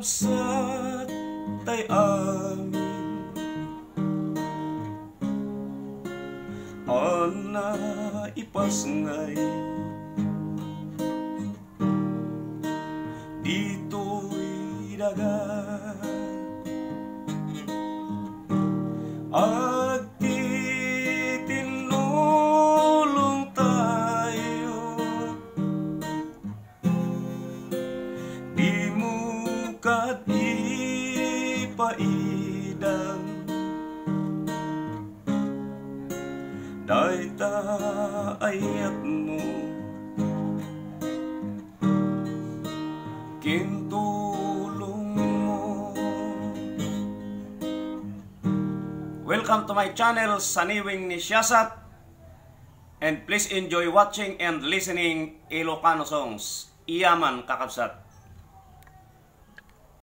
kakabsat tay amin ana ipasngay dito'y dagat agtitinulong tayo di mo kat ipaidang dahil ayat mo kintulong mo. Welcome to my channel, Saniwing ni Siyasat, and please enjoy watching and listening Ilocano Songs. Iyaman, kakabsat.